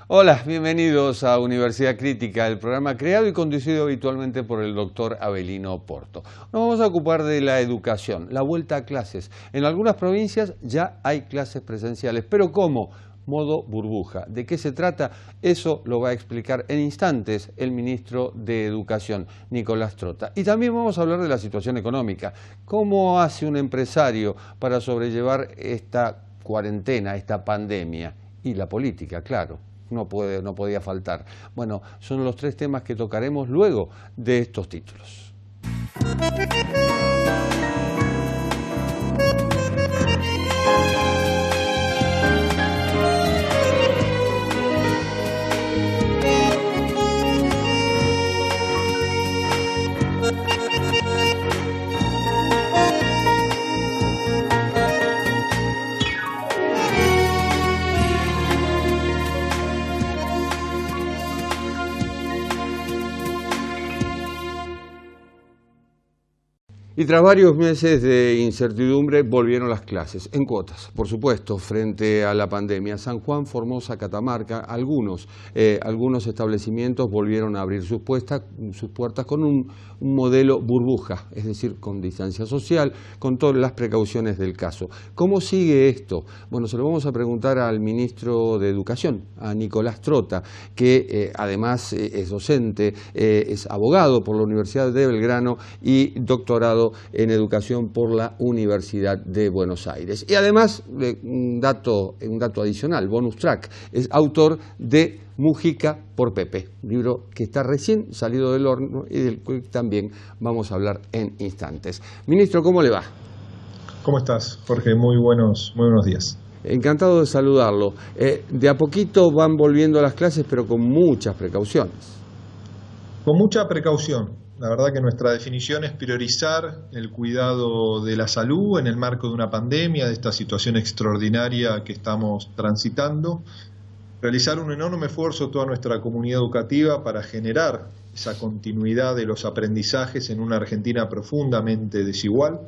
Hola, bienvenidos a Universidad Crítica, el programa creado y conducido habitualmente por el doctor Avelino Porto. Nos vamos a ocupar de la educación, la vuelta a clases. En algunas provincias ya hay clases presenciales, pero ¿cómo? Modo burbuja. ¿De qué se trata? Eso lo va a explicar en instantes el ministro de Educación, Nicolás Trota. Y también vamos a hablar de la situación económica. ¿Cómo hace un empresario para sobrellevar esta cuarentena, esta pandemia? Y la política, claro. No podía faltar. Bueno, son los tres temas que tocaremos luego de estos títulos. Y tras varios meses de incertidumbre volvieron las clases, en cuotas, por supuesto, frente a la pandemia. San Juan, Formosa, Catamarca, algunos establecimientos volvieron a abrir sus puertas con un modelo burbuja, es decir, con distancia social, con todas las precauciones del caso. ¿Cómo sigue esto? Bueno, se lo vamos a preguntar al ministro de Educación, a Nicolás Trota, que además es docente, es abogado por la Universidad de Belgrano y doctorado en Educación por la Universidad de Buenos Aires. Y además, un dato adicional, bonus track, es autor de Mújica por Pepe, libro que está recién salido del horno y del cual también vamos a hablar en instantes. Ministro, ¿cómo le va? ¿Cómo estás, Jorge? Muy buenos días. Encantado de saludarlo. De a poquito van volviendo a las clases, pero con muchas precauciones. Con mucha precaución. La verdad que nuestra definición es priorizar el cuidado de la salud en el marco de una pandemia, de esta situación extraordinaria que estamos transitando. Realizar un enorme esfuerzo toda nuestra comunidad educativa para generar esa continuidad de los aprendizajes en una Argentina profundamente desigual,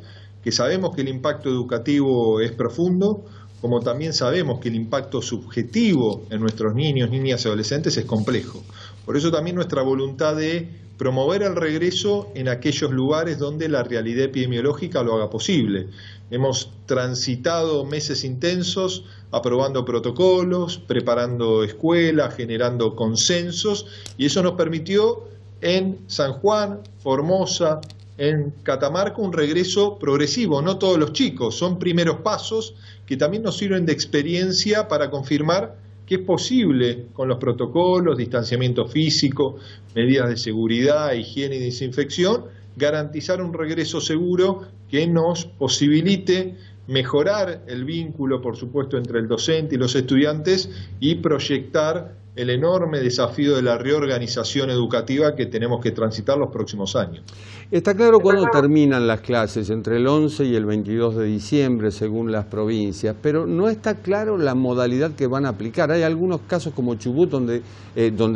que sabemos que el impacto educativo es profundo, como también sabemos que el impacto subjetivo en nuestros niños, niñas y adolescentes es complejo. Por eso también nuestra voluntad de promover el regreso en aquellos lugares donde la realidad epidemiológica lo haga posible. Hemos transitado meses intensos aprobando protocolos, preparando escuelas, generando consensos, y eso nos permitió en San Juan, Formosa, en Catamarca un regreso progresivo. No todos los chicos, son primeros pasos que también nos sirven de experiencia para confirmar que es posible con los protocolos, distanciamiento físico, medidas de seguridad, higiene y desinfección, garantizar un regreso seguro que nos posibilite mejorar el vínculo, por supuesto, entre el docente y los estudiantes y proyectar el enorme desafío de la reorganización educativa que tenemos que transitar los próximos años. Está claro cuándo terminan las clases, entre el 11 y el 22 de diciembre, según las provincias, pero no está claro la modalidad que van a aplicar. Hay algunos casos como Chubut, donde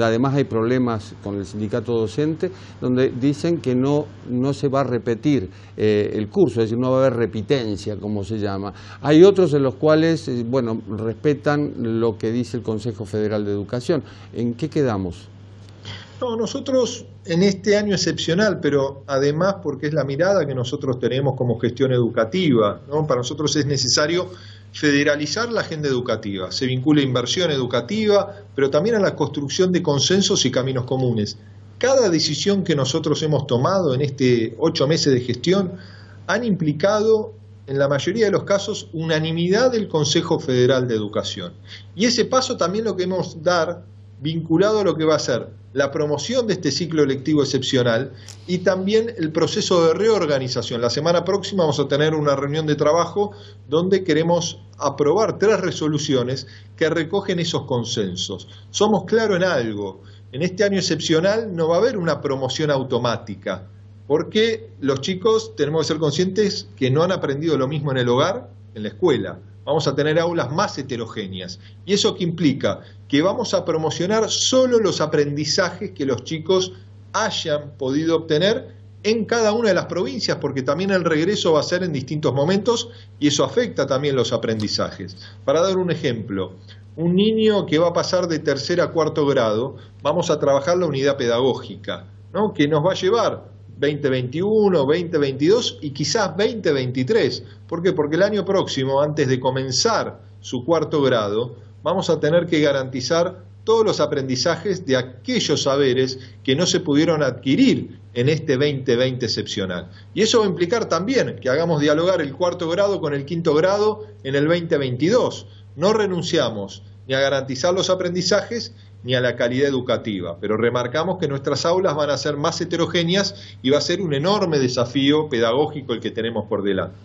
además hay problemas con el sindicato docente, donde dicen que no se va a repetir el curso, es decir, no va a haber repitencia, como se llama. Hay otros en los cuales, respetan lo que dice el Consejo Federal de Educación. ¿En qué quedamos? No, nosotros en este año excepcional, pero además porque es la mirada que nosotros tenemos como gestión educativa, ¿no? Para nosotros es necesario federalizar la agenda educativa, se vincula a inversión educativa, pero también a la construcción de consensos y caminos comunes. Cada decisión que nosotros hemos tomado en este 8 meses de gestión han implicado, en la mayoría de los casos, unanimidad del Consejo Federal de Educación. Y ese paso también lo queremos dar vinculado a lo que va a ser la promoción de este ciclo lectivo excepcional y también el proceso de reorganización. La semana próxima vamos a tener una reunión de trabajo donde queremos aprobar 3 resoluciones que recogen esos consensos. Somos claros en algo, en este año excepcional no va a haber una promoción automática, porque los chicos tenemos que ser conscientes que no han aprendido lo mismo en el hogar, en la escuela. Vamos a tener aulas más heterogéneas. ¿Y eso qué implica? Que vamos a promocionar solo los aprendizajes que los chicos hayan podido obtener en cada una de las provincias, porque también el regreso va a ser en distintos momentos y eso afecta también los aprendizajes. Para dar un ejemplo, Un niño que va a pasar de tercer a cuarto grado, vamos a trabajar la unidad pedagógica, ¿no? Que nos va a llevar 2021, 2022 y quizás 2023. ¿Por qué? Porque el año próximo, antes de comenzar su cuarto grado, vamos a tener que garantizar todos los aprendizajes de aquellos saberes que no se pudieron adquirir en este 2020 excepcional. Y eso va a implicar también que hagamos dialogar el cuarto grado con el quinto grado en el 2022. No renunciamos ni a garantizar los aprendizajes ni a la calidad educativa, pero remarcamos que nuestras aulas van a ser más heterogéneas y va a ser un enorme desafío pedagógico el que tenemos por delante.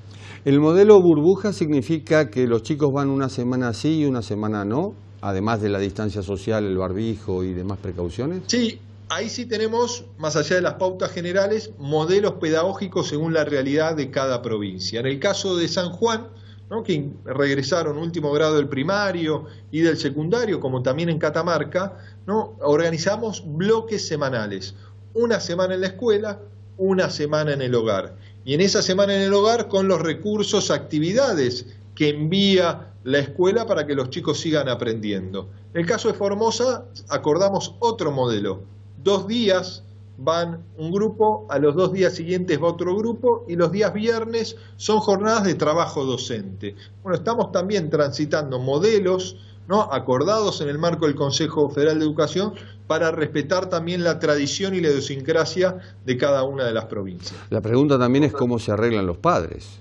¿El modelo burbuja significa que los chicos van una semana sí y una semana no, además de la distancia social, el barbijo y demás precauciones? Sí, ahí sí tenemos, más allá de las pautas generales, modelos pedagógicos según la realidad de cada provincia. En el caso de San Juan, ¿no?, que regresaron último grado del primario y del secundario, como también en Catamarca, ¿no?, organizamos bloques semanales. Una semana en la escuela, una semana en el hogar. Y en esa semana en el hogar, con los recursos, actividades que envía la escuela para que los chicos sigan aprendiendo. En el caso de Formosa, acordamos otro modelo. 2 días van un grupo, a los 2 días siguientes va otro grupo y los días viernes son jornadas de trabajo docente. Bueno, estamos también transitando modelos, ¿no?, acordados en el marco del Consejo Federal de Educación para respetar también la tradición y la idiosincrasia de cada una de las provincias. La pregunta también es cómo se arreglan los padres.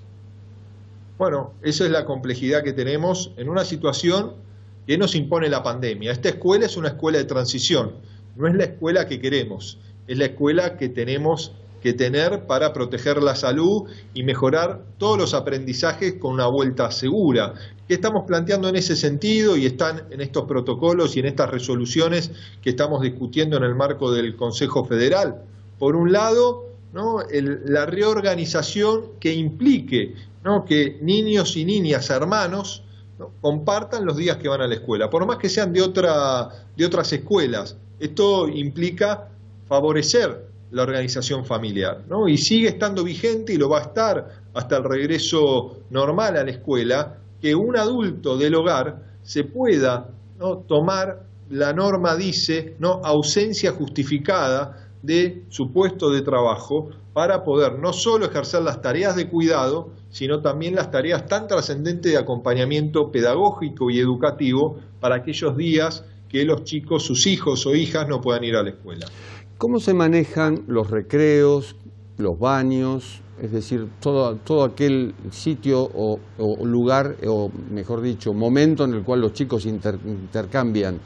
Bueno, esa es la complejidad que tenemos en una situación que nos impone la pandemia. Esta escuela es una escuela de transición, no es la escuela que queremos. Es la escuela que tenemos que tener para proteger la salud y mejorar todos los aprendizajes con una vuelta segura. ¿Qué estamos planteando en ese sentido? Y están en estos protocolos y en estas resoluciones que estamos discutiendo en el marco del Consejo Federal. Por un lado, ¿no?, la reorganización que implique, ¿no?, que niños y niñas, hermanos, ¿no?, compartan los días que van a la escuela, por más que sean de otras escuelas. Esto implica favorecer la organización familiar, ¿no? Y sigue estando vigente y lo va a estar hasta el regreso normal a la escuela, que un adulto del hogar se pueda, ¿no?, tomar, la norma dice, ¿no?, ausencia justificada de su puesto de trabajo para poder no solo ejercer las tareas de cuidado, sino también las tareas tan trascendentes de acompañamiento pedagógico y educativo para aquellos días que los chicos, sus hijos o hijas, no puedan ir a la escuela. ¿Cómo se manejan los recreos, los baños, es decir, todo aquel sitio o lugar, o mejor dicho, momento en el cual los chicos intercambian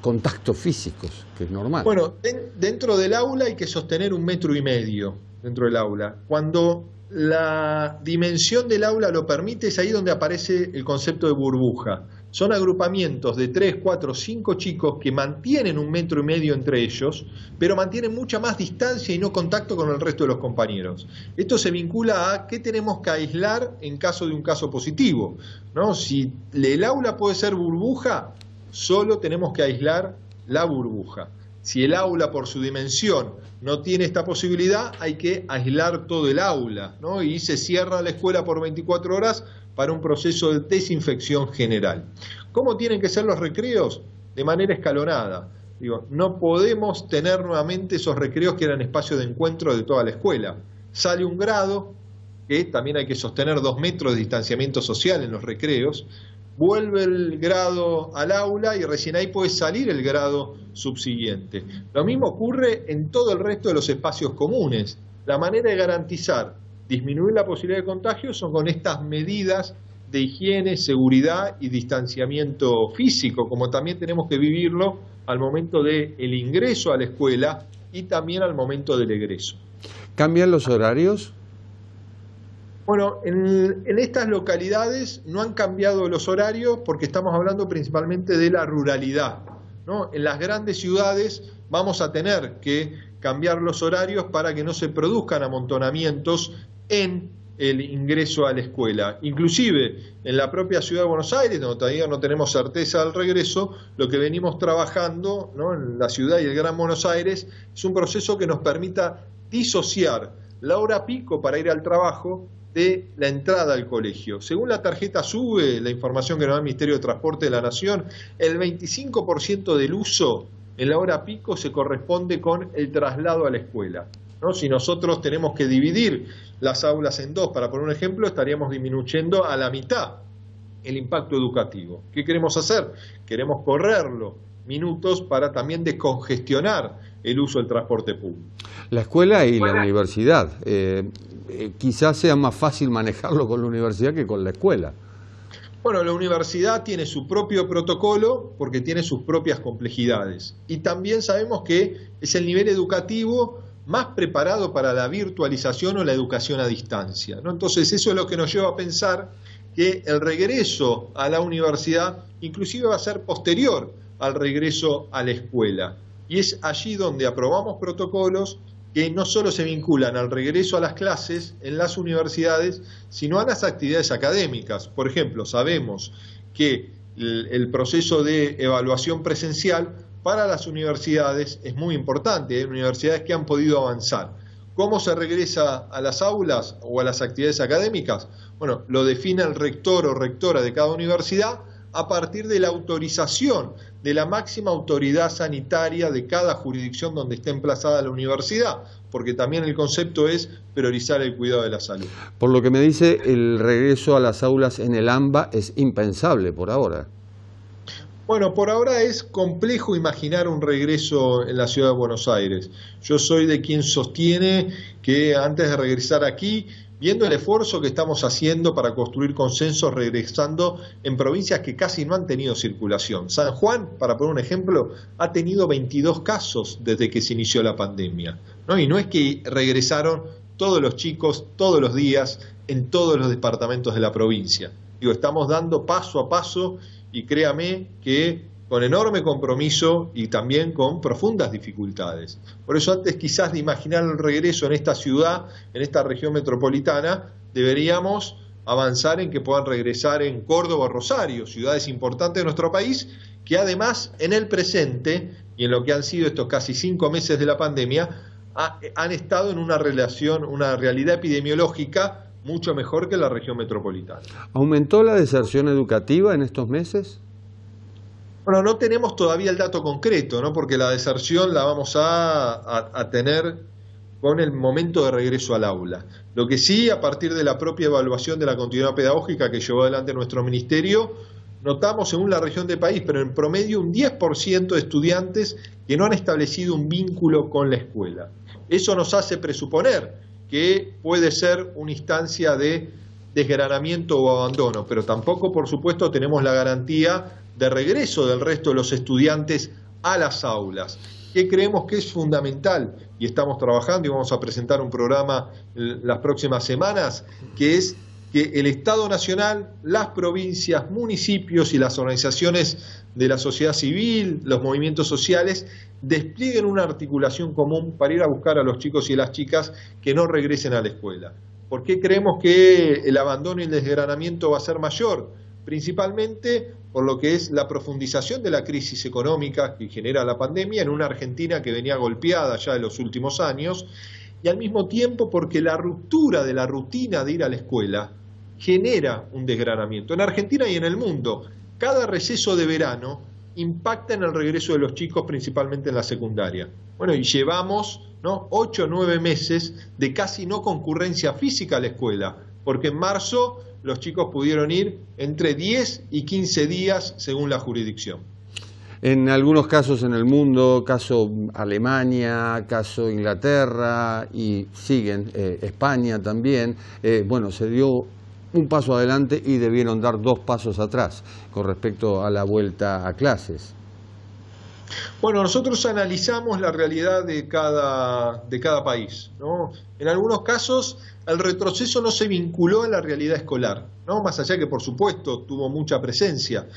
contactos físicos, que es normal? Bueno, dentro del aula hay que sostener 1,5 metros dentro del aula. Cuando la dimensión del aula lo permite, es ahí donde aparece el concepto de burbuja. Son agrupamientos de 3, 4, 5 chicos que mantienen 1,5 metros entre ellos, pero mantienen mucha más distancia y no contacto con el resto de los compañeros. Esto se vincula a qué tenemos que aislar en caso de un caso positivo, ¿no? Si el aula puede ser burbuja, solo tenemos que aislar la burbuja. Si el aula por su dimensión no tiene esta posibilidad, hay que aislar todo el aula, ¿no? Y se cierra la escuela por 24 horas para un proceso de desinfección general. ¿Cómo tienen que ser los recreos? De manera escalonada. Digo, no podemos tener nuevamente esos recreos que eran espacio de encuentro de toda la escuela. Sale un grado, que también hay que sostener 2 metros de distanciamiento social en los recreos, vuelve el grado al aula y recién ahí puede salir el grado subsiguiente. Lo mismo ocurre en todo el resto de los espacios comunes. La manera de garantizar disminuir la posibilidad de contagio son con estas medidas de higiene, seguridad y distanciamiento físico, como también tenemos que vivirlo al momento del ingreso a la escuela y también al momento del egreso. ¿Cambian los horarios? Bueno, en estas localidades no han cambiado los horarios porque estamos hablando principalmente de la ruralidad, ¿no? En las grandes ciudades vamos a tener que cambiar los horarios para que no se produzcan amontonamientos en el ingreso a la escuela. Inclusive en la propia ciudad de Buenos Aires, donde todavía no tenemos certeza del regreso, lo que venimos trabajando, ¿no?, en la ciudad y el Gran Buenos Aires es un proceso que nos permita disociar la hora pico para ir al trabajo de la entrada al colegio. Según la tarjeta SUBE, la información que nos da el Ministerio de Transporte de la Nación, el 25% del uso en la hora pico se corresponde con el traslado a la escuela, ¿no? Si nosotros tenemos que dividir las aulas en dos, para poner un ejemplo, estaríamos disminuyendo a la mitad el impacto educativo. ¿Qué queremos hacer? Queremos correrlo minutos para también descongestionar el uso del transporte público. La escuela y la universidad, quizás sea más fácil manejarlo con la universidad que con la escuela. Bueno, la universidad tiene su propio protocolo porque tiene sus propias complejidades. Y también sabemos que es el nivel educativo más preparado para la virtualización o la educación a distancia, ¿no? Entonces eso es lo que nos lleva a pensar que el regreso a la universidad inclusive va a ser posterior al regreso a la escuela. Y es allí donde aprobamos protocolos que no solo se vinculan al regreso a las clases en las universidades, sino a las actividades académicas. Por ejemplo, sabemos que el proceso de evaluación presencial para las universidades es muy importante. Hay universidades que han podido avanzar. ¿Cómo se regresa a las aulas o a las actividades académicas? Bueno, lo define el rector o rectora de cada universidad a partir de la autorización de la máxima autoridad sanitaria de cada jurisdicción donde esté emplazada la universidad, porque también el concepto es priorizar el cuidado de la salud. Por lo que me dice, el regreso a las aulas en el AMBA es impensable por ahora. Bueno, por ahora es complejo imaginar un regreso en la ciudad de Buenos Aires. Yo soy de quien sostiene que antes de regresar aquí, viendo el esfuerzo que estamos haciendo para construir consensos regresando en provincias que casi no han tenido circulación. San Juan, para poner un ejemplo, ha tenido 22 casos desde que se inició la pandemia, ¿no? Y no es que regresaron todos los chicos, todos los días, en todos los departamentos de la provincia. Digo, estamos dando paso a paso y créame que con enorme compromiso y también con profundas dificultades. Por eso antes quizás de imaginar el regreso en esta ciudad, en esta región metropolitana, deberíamos avanzar en que puedan regresar en Córdoba o Rosario, ciudades importantes de nuestro país, que además en el presente y en lo que han sido estos casi 5 meses de la pandemia, han estado en una realidad epidemiológica mucho mejor que la región metropolitana. ¿Aumentó la deserción educativa en estos meses? Bueno, no tenemos todavía el dato concreto, ¿no? Porque la deserción la vamos a tener con el momento de regreso al aula. Lo que sí, a partir de la propia evaluación de la continuidad pedagógica que llevó adelante nuestro ministerio, notamos según la región del país, pero en promedio un 10% de estudiantes que no han establecido un vínculo con la escuela. Eso nos hace presuponer que puede ser una instancia de desgranamiento o abandono, pero tampoco, por supuesto, tenemos la garantía de regreso del resto de los estudiantes a las aulas, que creemos que es fundamental y estamos trabajando y vamos a presentar un programa las próximas semanas, que es que el Estado Nacional, las provincias, municipios y las organizaciones de la sociedad civil, los movimientos sociales, desplieguen una articulación común para ir a buscar a los chicos y las chicas que no regresen a la escuela. ¿Por qué creemos que el abandono y el desgranamiento va a ser mayor? Principalmente por lo que es la profundización de la crisis económica que genera la pandemia en una Argentina que venía golpeada ya en los últimos años, y al mismo tiempo porque la ruptura de la rutina de ir a la escuela genera un desgranamiento. En Argentina y en el mundo, cada receso de verano impacta en el regreso de los chicos, principalmente en la secundaria. Bueno, y llevamos 8 o 9 meses de casi no concurrencia física a la escuela, porque en marzo los chicos pudieron ir entre 10 y 15 días según la jurisdicción. En algunos casos en el mundo, caso Alemania, caso Inglaterra y siguen España también, se dio un paso adelante y debieron dar 2 pasos atrás con respecto a la vuelta a clases. Bueno, nosotros analizamos la realidad de cada país, ¿no? En algunos casos el retroceso no se vinculó a la realidad escolar, ¿no? Más allá que por supuesto tuvo mucha presencia,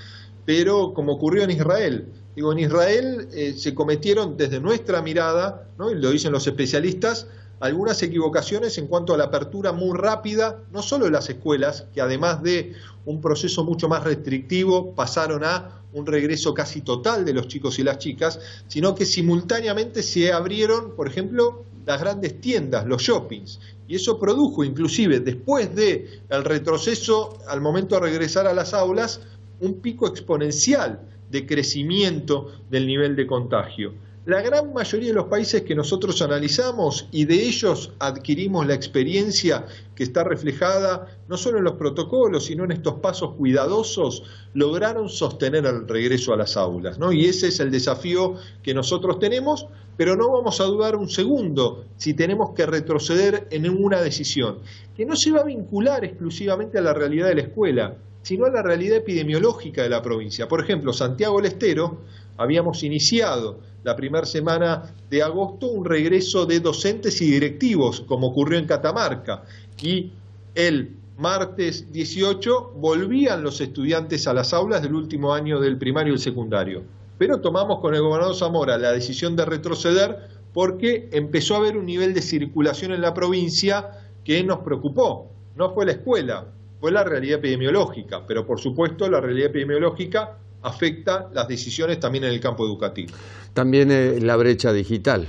pero como ocurrió en Israel. Digo, en Israel se cometieron desde nuestra mirada, ¿no? Y lo dicen los especialistas, algunas equivocaciones en cuanto a la apertura muy rápida, no solo de las escuelas, que además de un proceso mucho más restrictivo, pasaron a un regreso casi total de los chicos y las chicas, sino que simultáneamente se abrieron, por ejemplo, las grandes tiendas, los shoppings. Y eso produjo, inclusive después del retroceso al momento de regresar a las aulas, un pico exponencial de crecimiento del nivel de contagio. La gran mayoría de los países que nosotros analizamos y de ellos adquirimos la experiencia que está reflejada no solo en los protocolos, sino en estos pasos cuidadosos, lograron sostener el regreso a las aulas, ¿no? Y ese es el desafío que nosotros tenemos, pero no vamos a dudar un segundo si tenemos que retroceder en una decisión, que no se va a vincular exclusivamente a la realidad de la escuela, sino a la realidad epidemiológica de la provincia. Por ejemplo, Santiago del Estero, habíamos iniciado la primera semana de agosto un regreso de docentes y directivos, como ocurrió en Catamarca, y el martes 18 volvían los estudiantes a las aulas del último año del primario y el secundario. Pero tomamos con el gobernador Zamora la decisión de retroceder porque empezó a haber un nivel de circulación en la provincia que nos preocupó. No fue la escuela, fue la realidad epidemiológica, pero por supuesto la realidad epidemiológica afecta las decisiones también en el campo educativo. También la brecha digital,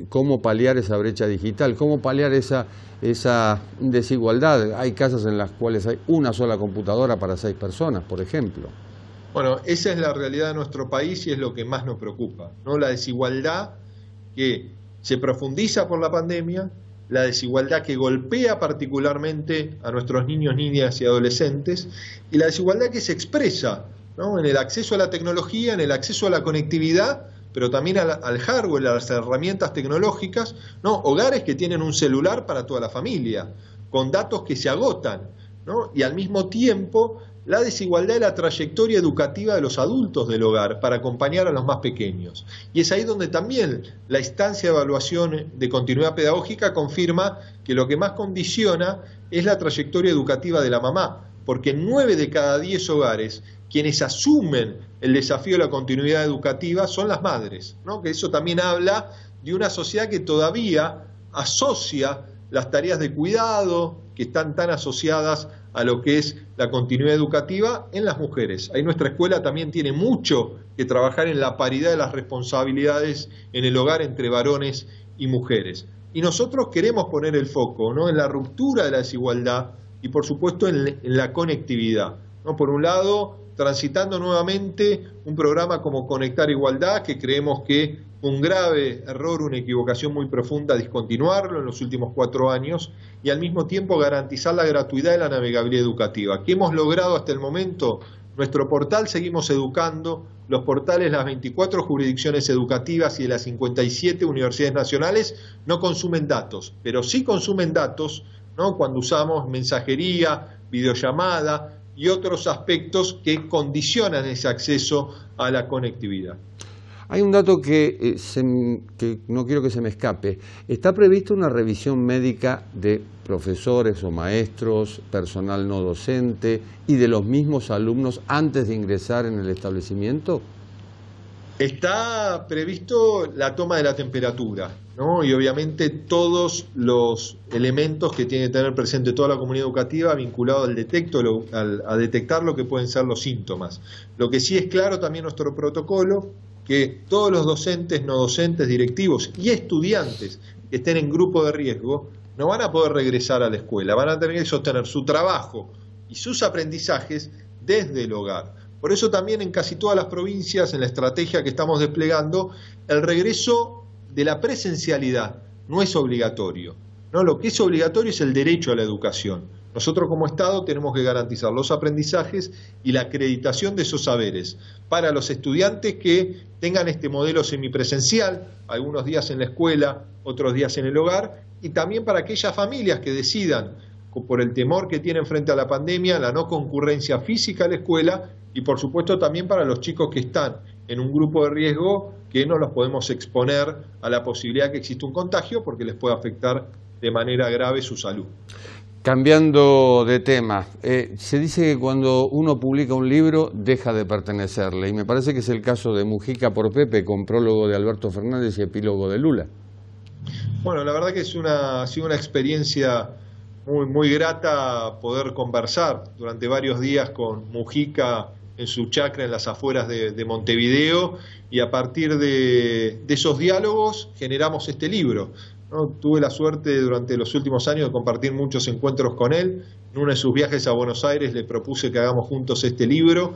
cómo paliar esa brecha digital, cómo paliar esa desigualdad. Hay casas en las cuales hay una sola computadora para 6 personas, por ejemplo. Bueno, esa es la realidad de nuestro país y es lo que más nos preocupa, ¿no? La desigualdad que se profundiza por la pandemia, la desigualdad que golpea particularmente a nuestros niños, niñas y adolescentes, y la desigualdad que se expresa, ¿no?, en el acceso a la tecnología, en el acceso a la conectividad, pero también al hardware, a las herramientas tecnológicas, ¿no? Hogares que tienen un celular para toda la familia, con datos que se agotan, ¿no? Y al mismo tiempo la desigualdad de la trayectoria educativa de los adultos del hogar para acompañar a los más pequeños. Y es ahí donde también la instancia de evaluación de continuidad pedagógica confirma que lo que más condiciona es la trayectoria educativa de la mamá, porque en 9 de cada 10 hogares quienes asumen el desafío de la continuidad educativa son las madres, ¿no? Que eso también habla de una sociedad que todavía asocia las tareas de cuidado, que están tan asociadas a lo que es la continuidad educativa en las mujeres. Ahí nuestra escuela también tiene mucho que trabajar en la paridad de las responsabilidades en el hogar entre varones y mujeres. Y nosotros queremos poner el foco, ¿no?, en la ruptura de la desigualdad y por supuesto en la conectividad, ¿no? Por un lado, transitando nuevamente un programa como Conectar Igualdad, que creemos que un grave error, una equivocación muy profunda discontinuarlo en los últimos 4 años, y al mismo tiempo garantizar la gratuidad de la navegabilidad educativa. ¿Qué hemos logrado hasta el momento? Nuestro portal Seguimos Educando, los portales de las 24 jurisdicciones educativas y de las 57 universidades nacionales no consumen datos, pero sí consumen datos, ¿no?, cuando usamos mensajería, videollamada y otros aspectos que condicionan ese acceso a la conectividad. Hay un dato que no quiero que se me escape. ¿Está prevista una revisión médica de profesores o maestros, personal no docente y de los mismos alumnos antes de ingresar en el establecimiento? Está previsto la toma de la temperatura, ¿no? Y obviamente todos los elementos que tiene que tener presente toda la comunidad educativa vinculado al a detectar lo que pueden ser los síntomas. Lo que sí es claro también nuestro protocolo, que todos los docentes, no docentes, directivos y estudiantes que estén en grupo de riesgo no van a poder regresar a la escuela, van a tener que sostener su trabajo y sus aprendizajes desde el hogar. Por eso también en casi todas las provincias, en la estrategia que estamos desplegando, el regreso de la presencialidad no es obligatorio, ¿no? Lo que es obligatorio es el derecho a la educación. Nosotros como Estado tenemos que garantizar los aprendizajes y la acreditación de esos saberes para los estudiantes que tengan este modelo semipresencial, algunos días en la escuela, otros días en el hogar, y también para aquellas familias que decidan, por el temor que tienen frente a la pandemia, la no concurrencia física a la escuela, y por supuesto también para los chicos que están en un grupo de riesgo que no los podemos exponer a la posibilidad que exista un contagio porque les puede afectar de manera grave su salud. Cambiando de tema, se dice que cuando uno publica un libro deja de pertenecerle, y me parece que es el caso de Mujica por Pepe, con prólogo de Alberto Fernández y epílogo de Lula. Bueno, la verdad que ha sido una experiencia muy grata poder conversar durante varios días con Mujica en su chacra en las afueras de Montevideo, y a partir de esos diálogos generamos este libro, ¿no? Tuve la suerte durante los últimos años de compartir muchos encuentros con él. En uno de sus viajes a Buenos Aires le propuse que hagamos juntos este libro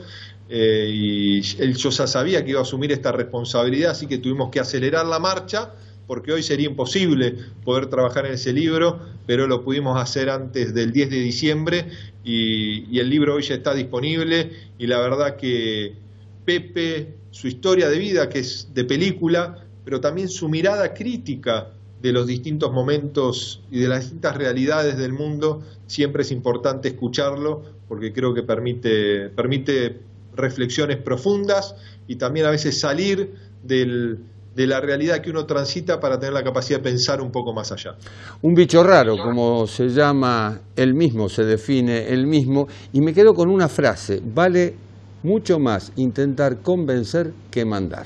y él, yo ya sabía que iba a asumir esta responsabilidad, así que tuvimos que acelerar la marcha porque hoy sería imposible poder trabajar en ese libro, pero lo pudimos hacer antes del 10 de diciembre y el libro hoy ya está disponible y la verdad que Pepe, su historia de vida, que es de película, pero también su mirada crítica de los distintos momentos y de las distintas realidades del mundo, siempre es importante escucharlo porque creo que permite reflexiones profundas y también a veces salir de la realidad que uno transita para tener la capacidad de pensar un poco más allá. Un bicho raro, como se llama él mismo, se define él mismo, y me quedo con una frase: vale mucho más intentar convencer que mandar.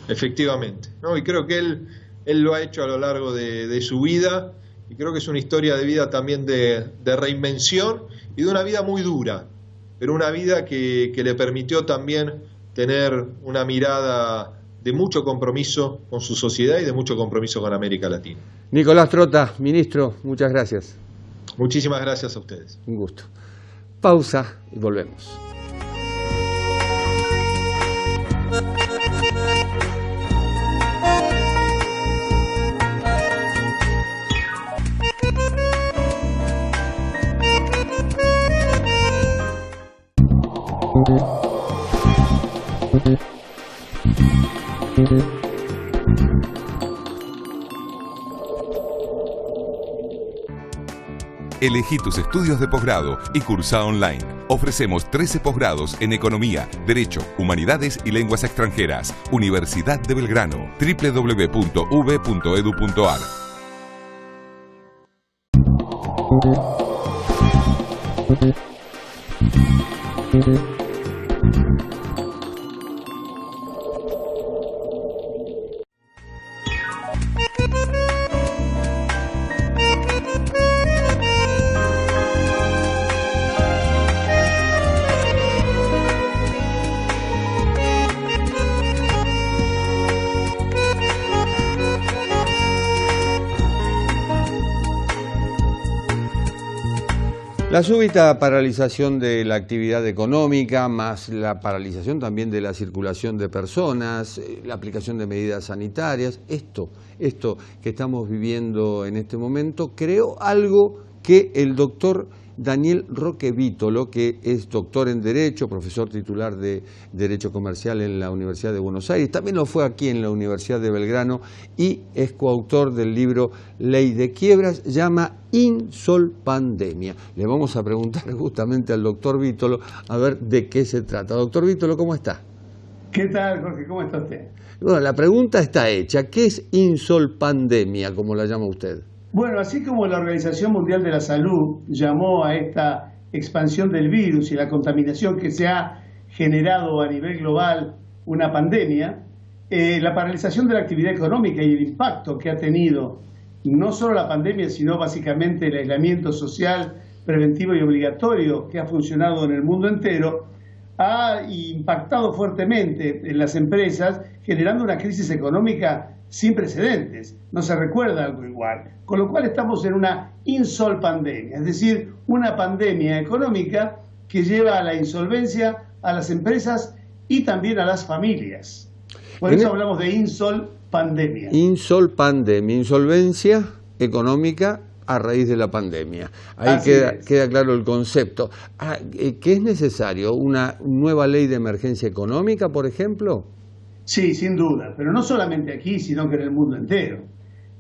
Efectivamente, ¿no? Y creo que él lo ha hecho a lo largo de su vida y creo que es una historia de vida también de reinvención y de una vida muy dura, pero una vida que le permitió también tener una mirada de mucho compromiso con su sociedad y de mucho compromiso con América Latina. Nicolás Trota, ministro, muchas gracias. Muchísimas gracias a ustedes. Un gusto. Pausa y volvemos. Elegí tus estudios de posgrado y cursa online. Ofrecemos 13 posgrados en Economía, Derecho, Humanidades y Lenguas Extranjeras. Universidad de Belgrano. www.uv.edu.ar. La súbita paralización de la actividad económica, más la paralización también de la circulación de personas, la aplicación de medidas sanitarias, esto que estamos viviendo en este momento, creó algo que el doctor Daniel Roque Vítolo, que es doctor en Derecho, profesor titular de Derecho Comercial en la Universidad de Buenos Aires, también lo fue aquí en la Universidad de Belgrano y es coautor del libro Ley de Quiebras, llama Insolpandemia. Le vamos a preguntar justamente al doctor Vítolo a ver de qué se trata. Doctor Vítolo, ¿cómo está? ¿Qué tal, Jorge? ¿Cómo está usted? Bueno, la pregunta está hecha. ¿Qué es insolpandemia, como la llama usted? Bueno, así como la Organización Mundial de la Salud llamó a esta expansión del virus y la contaminación que se ha generado a nivel global una pandemia, la paralización de la actividad económica y el impacto que ha tenido no solo la pandemia, sino básicamente el aislamiento social preventivo y obligatorio que ha funcionado en el mundo entero, ha impactado fuertemente en las empresas, generando una crisis económica sin precedentes. No se recuerda algo igual. Con lo cual estamos en una insolpandemia, es decir, una pandemia económica que lleva a la insolvencia a las empresas y también a las familias. Por eso hablamos de insolpandemia. Insolpandemia, insolvencia económica a raíz de la pandemia. Ahí queda claro el concepto. ¿Qué es necesario? ¿Una nueva ley de emergencia económica, por ejemplo? Sí, sin duda, pero no solamente aquí, sino que en el mundo entero.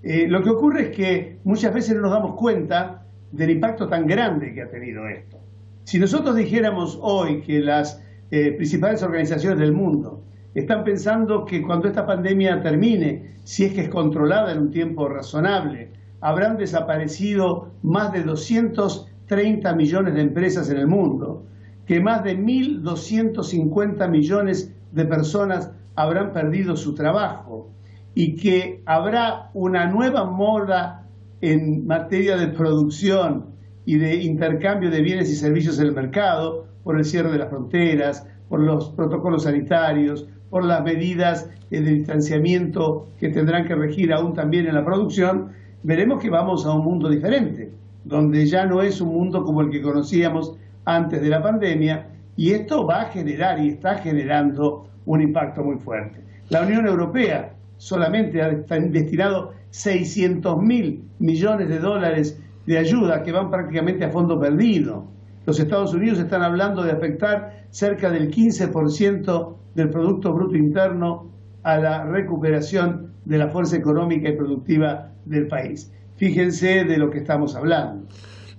Lo que ocurre es que muchas veces no nos damos cuenta del impacto tan grande que ha tenido esto. Si nosotros dijéramos hoy que las principales organizaciones del mundo están pensando que cuando esta pandemia termine, si es que es controlada en un tiempo razonable, habrán desaparecido más de 230 millones de empresas en el mundo, que más de 1.250 millones de personas habrán perdido su trabajo y que habrá una nueva moda en materia de producción y de intercambio de bienes y servicios en el mercado por el cierre de las fronteras, por los protocolos sanitarios, por las medidas de distanciamiento que tendrán que regir aún también en la producción, veremos que vamos a un mundo diferente, donde ya no es un mundo como el que conocíamos antes de la pandemia, y esto va a generar y está generando un impacto muy fuerte. La Unión Europea solamente ha destinado 600.000 millones de dólares de ayuda que van prácticamente a fondo perdido. Los Estados Unidos están hablando de afectar cerca del 15% del Producto Bruto Interno a la recuperación de la fuerza económica y productiva del país. Fíjense de lo que estamos hablando.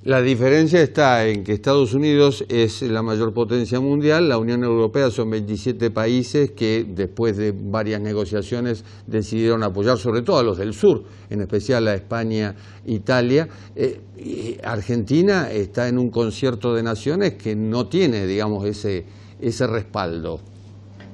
La diferencia está en que Estados Unidos es la mayor potencia mundial, la Unión Europea son 27 países que después de varias negociaciones decidieron apoyar sobre todo a los del sur, en especial a España, Italia. Argentina está en un concierto de naciones que no tiene, digamos, ese respaldo.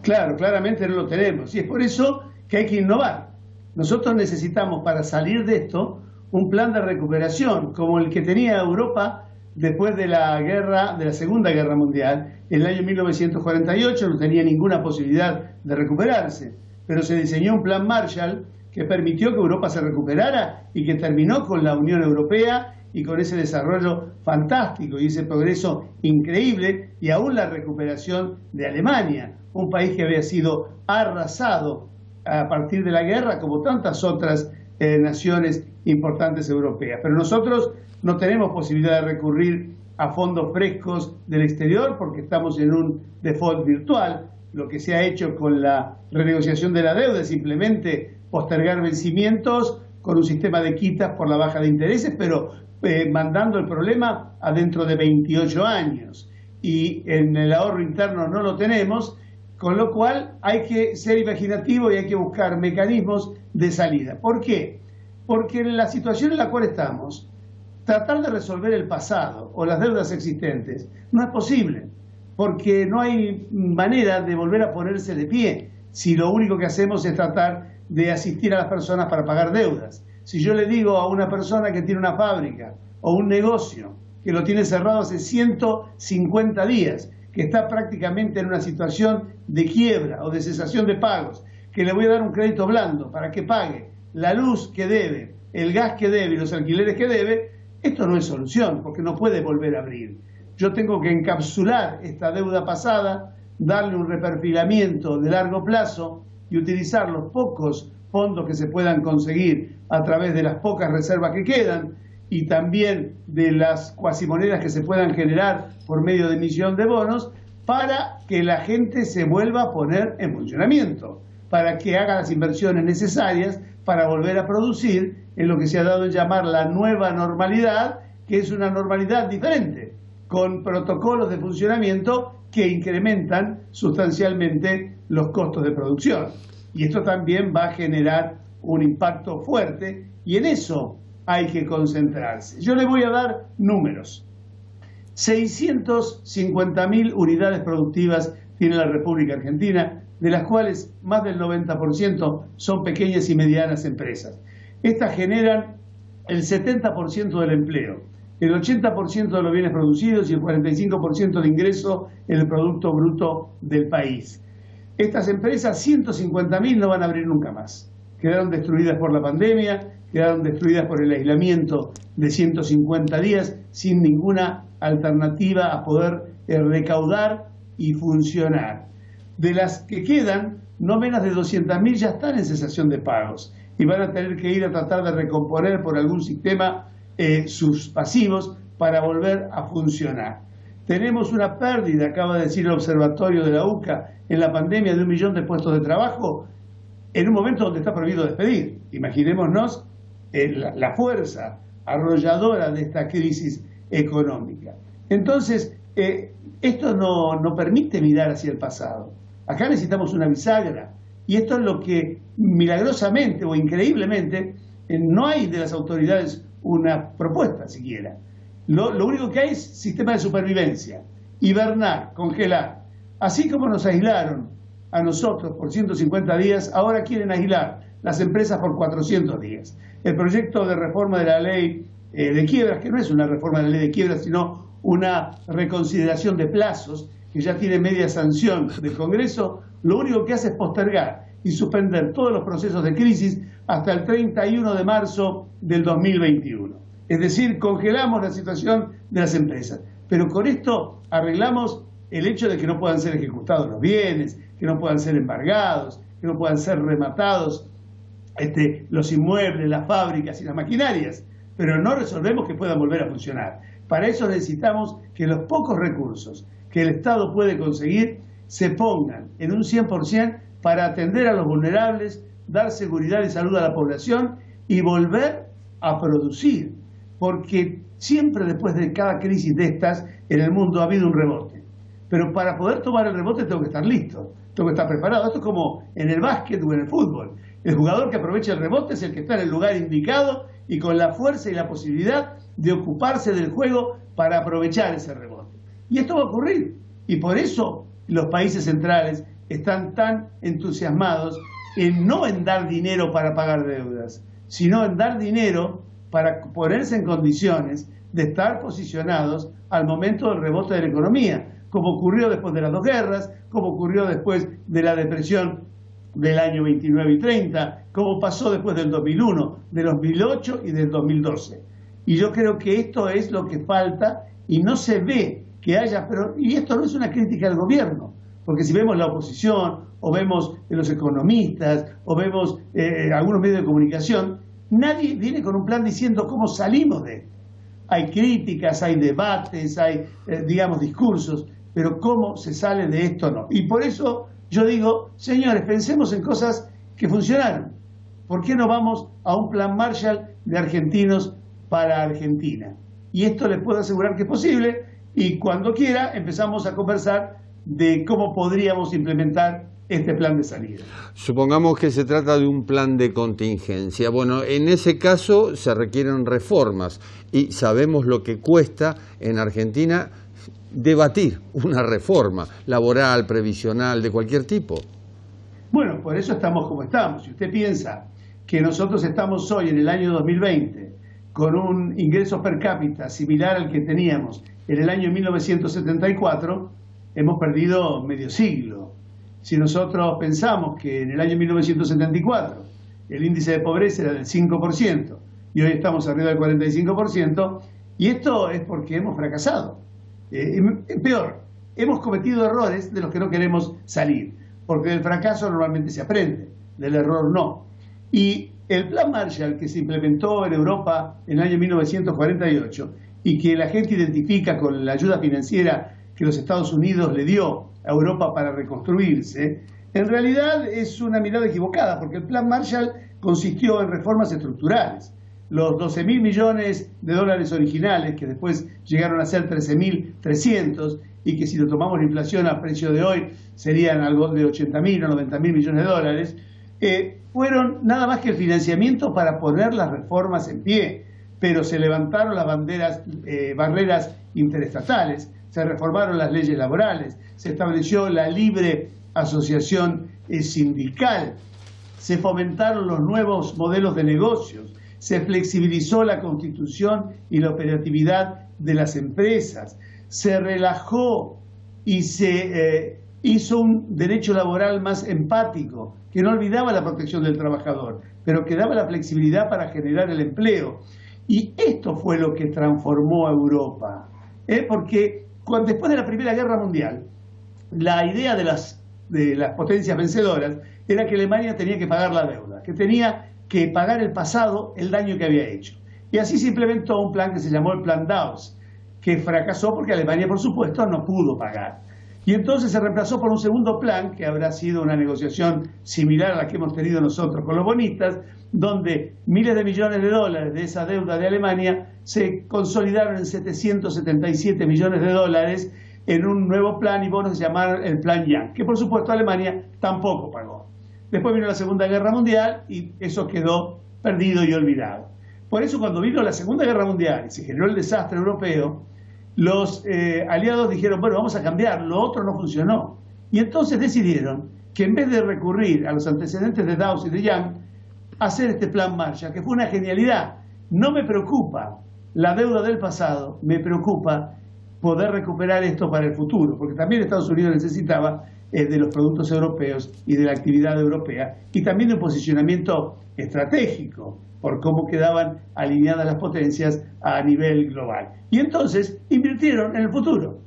Claro, claramente no lo tenemos y es por eso que hay que innovar. Nosotros necesitamos para salir de esto un plan de recuperación como el que tenía Europa después de la Segunda Guerra Mundial. En el año 1948 no tenía ninguna posibilidad de recuperarse, pero se diseñó un plan Marshall que permitió que Europa se recuperara y que terminó con la Unión Europea y con ese desarrollo fantástico y ese progreso increíble, y aún la recuperación de Alemania, un país que había sido arrasado a partir de la guerra como tantas otras naciones importantes europeas. Pero nosotros no tenemos posibilidad de recurrir a fondos frescos del exterior porque estamos en un default virtual. Lo que se ha hecho con la renegociación de la deuda es simplemente postergar vencimientos con un sistema de quitas por la baja de intereses, pero mandando el problema a dentro de 28 años. Y en el ahorro interno no lo tenemos, con lo cual hay que ser imaginativo y hay que buscar mecanismos de salida. ¿Por qué? Porque en la situación en la cual estamos, tratar de resolver el pasado o las deudas existentes no es posible, porque no hay manera de volver a ponerse de pie si lo único que hacemos es tratar de asistir a las personas para pagar deudas. Si yo le digo a una persona que tiene una fábrica o un negocio que lo tiene cerrado hace 150 días, que está prácticamente en una situación de quiebra o de cesación de pagos, que le voy a dar un crédito blando para que pague la luz que debe, el gas que debe y los alquileres que debe, esto no es solución, porque no puede volver a abrir. Yo tengo que encapsular esta deuda pasada, darle un reperfilamiento de largo plazo y utilizar los pocos fondos que se puedan conseguir a través de las pocas reservas que quedan y también de las cuasimonedas que se puedan generar por medio de emisión de bonos para que la gente se vuelva a poner en funcionamiento, para que haga las inversiones necesarias para volver a producir en lo que se ha dado en llamar la nueva normalidad, que es una normalidad diferente, con protocolos de funcionamiento que incrementan sustancialmente los costos de producción. Y esto también va a generar un impacto fuerte y en eso hay que concentrarse. Yo le voy a dar números. 650.000 unidades productivas tiene la República Argentina, de las cuales más del 90% son pequeñas y medianas empresas. Estas generan el 70% del empleo, el 80% de los bienes producidos y el 45% de ingreso en el Producto Bruto del país. Estas empresas, 150.000, no van a abrir nunca más. Quedaron destruidas por la pandemia, quedaron destruidas por el aislamiento de 150 días sin ninguna alternativa a poder recaudar y funcionar. De las que quedan, no menos de 200.000 ya están en cesación de pagos y van a tener que ir a tratar de recomponer por algún sistema sus pasivos para volver a funcionar. Tenemos una pérdida, acaba de decir el observatorio de la UCA, en la pandemia de 1 millón de puestos de trabajo en un momento donde está prohibido despedir. Imaginémonos la fuerza arrolladora de esta crisis económica. Entonces, esto no permite mirar hacia el pasado. Acá necesitamos una bisagra y esto es lo que milagrosamente o increíblemente no hay de las autoridades una propuesta siquiera. Lo único que hay es sistema de supervivencia, hibernar, congelar. Así como nos aislaron a nosotros por 150 días, ahora quieren aislar las empresas por 400 días. El proyecto de reforma de la ley de quiebras, que no es una reforma de la ley de quiebras, sino una reconsideración de plazos, que ya tiene media sanción del Congreso, lo único que hace es postergar y suspender todos los procesos de crisis hasta el 31 de marzo del 2021. Es decir, congelamos la situación de las empresas. Pero con esto arreglamos el hecho de que no puedan ser ejecutados los bienes, que no puedan ser embargados, que no puedan ser rematados los inmuebles, las fábricas y las maquinarias, pero no resolvemos que puedan volver a funcionar. Para eso necesitamos que los pocos recursos que el Estado puede conseguir se pongan en un 100% para atender a los vulnerables, dar seguridad y salud a la población y volver a producir, porque siempre después de cada crisis de estas en el mundo ha habido un rebote. Pero para poder tomar el rebote tengo que estar listo, tengo que estar preparado. Esto es como en el básquet o en el fútbol. El jugador que aprovecha el rebote es el que está en el lugar indicado y con la fuerza y la posibilidad de ocuparse del juego para aprovechar ese rebote. Y esto va a ocurrir. Y por eso los países centrales están tan entusiasmados no en dar dinero para pagar deudas, sino en dar dinero para ponerse en condiciones de estar posicionados al momento del rebote de la economía, como ocurrió después de las dos guerras, como ocurrió después de la depresión del año 29 y 30, como pasó después del 2001, del 2008 y del 2012. Y yo creo que esto es lo que falta y no se ve que haya, y esto no es una crítica al gobierno, porque si vemos la oposición, o vemos los economistas, o vemos algunos medios de comunicación, nadie viene con un plan diciendo cómo salimos de esto. Hay críticas, hay debates, hay, discursos, pero cómo se sale de esto no. Y por eso yo digo, señores, pensemos en cosas que funcionaron. ¿Por qué no vamos a un plan Marshall de argentinos para Argentina? Y esto les puedo asegurar que es posible, y cuando quiera empezamos a conversar de cómo podríamos implementar este plan de salida. Supongamos que se trata de un plan de contingencia. Bueno, en ese caso se requieren reformas y sabemos lo que cuesta en Argentina debatir una reforma laboral, previsional, de cualquier tipo. Bueno, por eso estamos como estamos. Si usted piensa que nosotros estamos hoy en el año 2020 con un ingreso per cápita similar al que teníamos en el año 1974, hemos perdido medio siglo. Si nosotros pensamos que en el año 1974 el índice de pobreza era del 5% y hoy estamos arriba del 45%, y esto es porque hemos fracasado. Peor, hemos cometido errores de los que no queremos salir, porque del fracaso normalmente se aprende, del error no. Y el plan Marshall que se implementó en Europa en el año 1948 y que la gente identifica con la ayuda financiera que los Estados Unidos le dio a Europa para reconstruirse, en realidad es una mirada equivocada, porque el plan Marshall consistió en reformas estructurales. Los 12.000 millones de dólares originales, que después llegaron a ser 13.300, y que si lo tomamos la inflación a precio de hoy serían algo de 80.000 o 90.000 millones de dólares, fueron nada más que el financiamiento para poner las reformas en pie, pero se levantaron las barreras interestatales, se reformaron las leyes laborales, se estableció la libre asociación sindical, se fomentaron los nuevos modelos de negocios, se flexibilizó la constitución y la operatividad de las empresas, se relajó y se hizo un derecho laboral más empático, que no olvidaba la protección del trabajador, pero que daba la flexibilidad para generar el empleo. Y esto fue lo que transformó a Europa, porque después de la Primera Guerra Mundial, la idea de las potencias vencedoras era que Alemania tenía que pagar la deuda, que tenía que pagar el pasado el daño que había hecho. Y así se implementó un plan que se llamó el Plan Dawes, que fracasó porque Alemania, por supuesto, no pudo pagar. Y entonces se reemplazó por un segundo plan, que habrá sido una negociación similar a la que hemos tenido nosotros con los bonistas, donde miles de millones de dólares de esa deuda de Alemania se consolidaron en 777 millones de dólares en un nuevo plan y bonos que se llamaron el Plan Young, que por supuesto Alemania tampoco pagó. Después vino la Segunda Guerra Mundial y eso quedó perdido y olvidado. Por eso cuando vino la Segunda Guerra Mundial y se generó el desastre europeo, los aliados dijeron, bueno, vamos a cambiar, lo otro no funcionó. Y entonces decidieron que en vez de recurrir a los antecedentes de Dawes y de Young, hacer este plan Marshall, que fue una genialidad. No me preocupa la deuda del pasado, me preocupa poder recuperar esto para el futuro, porque también Estados Unidos necesitaba de los productos europeos y de la actividad europea, y también de un posicionamiento estratégico por cómo quedaban alineadas las potencias a nivel global. Y entonces invirtieron en el futuro.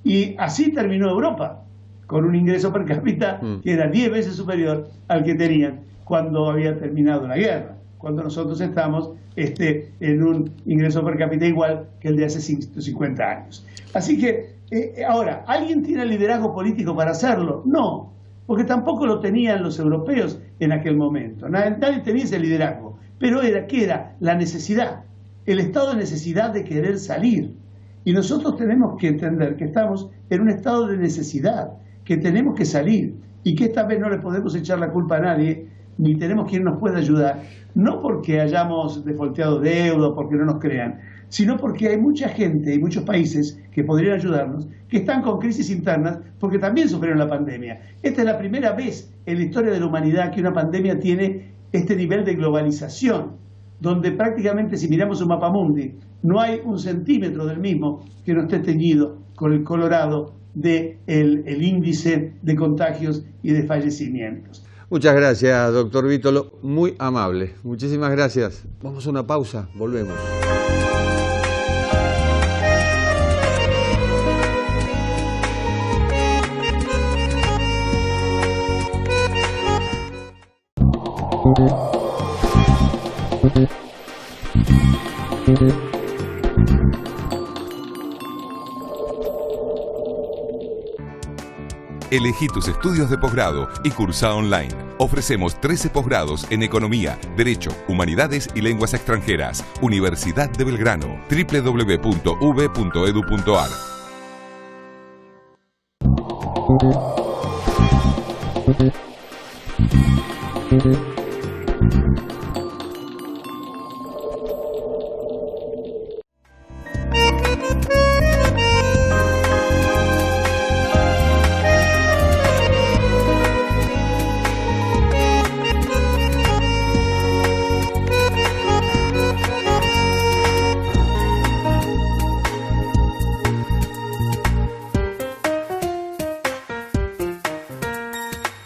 Y así terminó Europa, con un ingreso per cápita que era 10 veces superior al que tenían cuando había terminado la guerra, cuando nosotros estamos en un ingreso per cápita igual que el de hace 150 años. Así que, ahora, ¿alguien tiene el liderazgo político para hacerlo? No, porque tampoco lo tenían los europeos en aquel momento. Nadie tenía ese liderazgo. Pero ¿qué era? La necesidad, el estado de necesidad de querer salir. Y nosotros tenemos que entender que estamos en un estado de necesidad, que tenemos que salir y que esta vez no le podemos echar la culpa a nadie, ni tenemos quien nos pueda ayudar, no porque hayamos defaulteado deuda o porque no nos crean, sino porque hay mucha gente y muchos países que podrían ayudarnos, que están con crisis internas porque también sufrieron la pandemia. Esta es la primera vez en la historia de la humanidad que una pandemia tiene este nivel de globalización, donde prácticamente, si miramos un mapamundi, no hay un centímetro del mismo que no esté teñido con el colorado del índice de contagios y de fallecimientos. Muchas gracias, doctor Vítolo, muy amable. Muchísimas gracias. Vamos a una pausa, volvemos. Elegí tus estudios de posgrado y cursa online. Ofrecemos 13 posgrados en Economía, Derecho, Humanidades y Lenguas Extranjeras. Universidad de Belgrano. www.uv.edu.ar.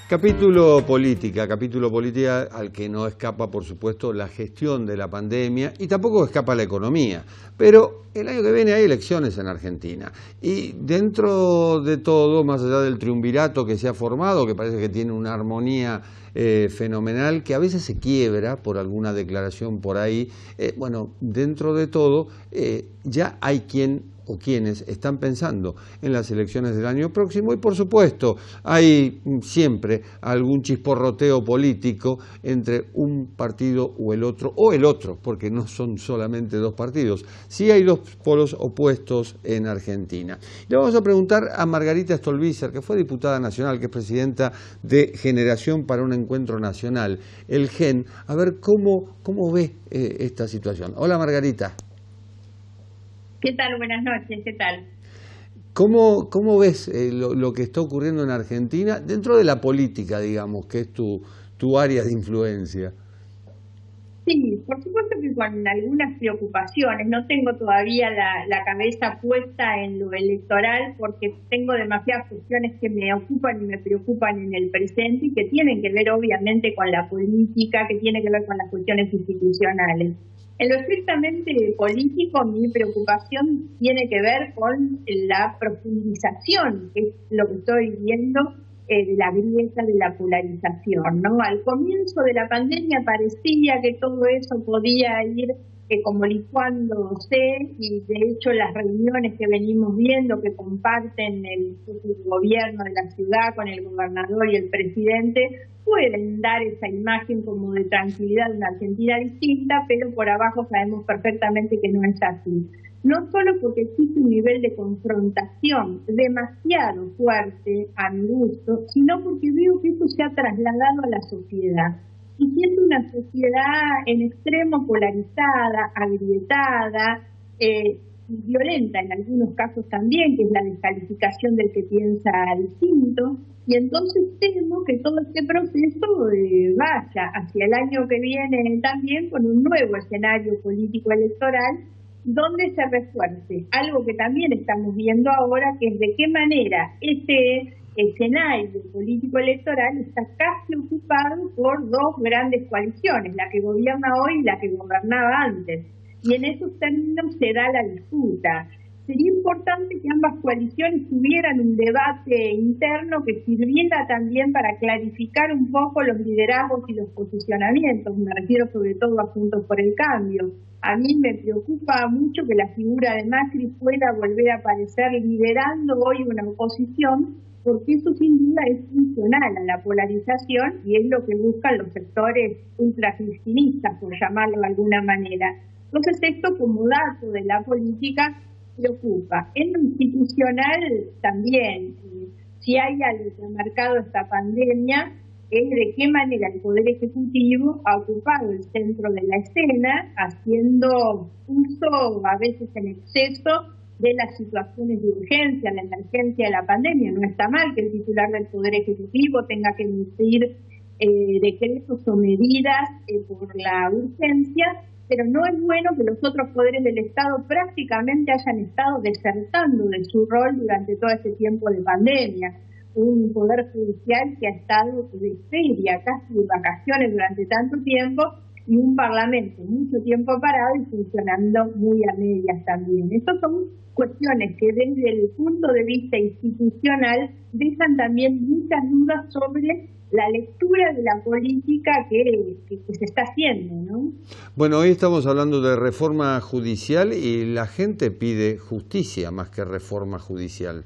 Capítulo política al que no escapa, por supuesto, la gestión de la pandemia y tampoco escapa la economía. Pero el año que viene hay elecciones en Argentina y dentro de todo, más allá del triunvirato que se ha formado, que parece que tiene una armonía fenomenal, que a veces se quiebra por alguna declaración por ahí, bueno, dentro de todo ya hay quienes están pensando en las elecciones del año próximo y por supuesto hay siempre algún chisporroteo político entre un partido o el otro, porque no son solamente dos partidos, sí hay dos polos opuestos en Argentina. Le vamos a preguntar a Margarita Stolbizer, que fue diputada nacional, que es presidenta de Generación para un Encuentro Nacional, el GEN, a ver cómo ve esta situación. Hola Margarita. ¿Qué tal? Buenas noches, ¿qué tal? ¿Cómo ves lo que está ocurriendo en Argentina dentro de la política, digamos, que es tu área de influencia? Sí, por supuesto que con algunas preocupaciones. No tengo todavía la cabeza puesta en lo electoral porque tengo demasiadas cuestiones que me ocupan y me preocupan en el presente y que tienen que ver obviamente con la política, que tiene que ver con las cuestiones institucionales. En lo estrictamente político, mi preocupación tiene que ver con la profundización, que es lo que estoy viendo, de la grieta, de la polarización, ¿no? Al comienzo de la pandemia parecía que todo eso podía ir como licuándose, y de hecho las reuniones que venimos viendo que comparten el gobierno de la ciudad con el gobernador y el presidente pueden dar esa imagen como de tranquilidad de una Argentina distinta, pero por abajo sabemos perfectamente que no es así. No solo porque existe un nivel de confrontación demasiado fuerte a mi gusto, sino porque veo que esto se ha trasladado a la sociedad. Y siendo una sociedad en extremo polarizada, agrietada, violenta en algunos casos también, que es la descalificación del que piensa distinto, y entonces temo que todo este proceso vaya hacia el año que viene también con un nuevo escenario político electoral donde se refuerce algo que también estamos viendo ahora, que es de qué manera este escenario político electoral está casi ocupado por dos grandes coaliciones, la que gobierna hoy y la que gobernaba antes. Y en esos términos se da la disputa. Sería importante que ambas coaliciones tuvieran un debate interno que sirviera también para clarificar un poco los liderazgos y los posicionamientos. Me refiero sobre todo a Juntos por el Cambio. A mí me preocupa mucho que la figura de Macri pueda volver a aparecer liderando hoy una oposición, porque eso sin duda es funcional a la polarización y es lo que buscan los sectores ultracristinistas, por llamarlo de alguna manera. Entonces esto como dato de la política preocupa. En lo institucional también, si hay algo que ha marcado esta pandemia, es de qué manera el Poder Ejecutivo ha ocupado el centro de la escena, haciendo uso a veces en exceso de las situaciones de urgencia, la emergencia de la pandemia. No está mal que el titular del Poder Ejecutivo tenga que emitir decretos o medidas por la urgencia, pero no es bueno que los otros poderes del Estado prácticamente hayan estado desertando de su rol durante todo este tiempo de pandemia. Un poder judicial que ha estado de feria, casi de vacaciones durante tanto tiempo, y un parlamento mucho tiempo parado y funcionando muy a medias también. Estas son cuestiones que desde el punto de vista institucional dejan también muchas dudas sobre la lectura de la política que se está haciendo, ¿no? Bueno, hoy estamos hablando de reforma judicial y la gente pide justicia más que reforma judicial.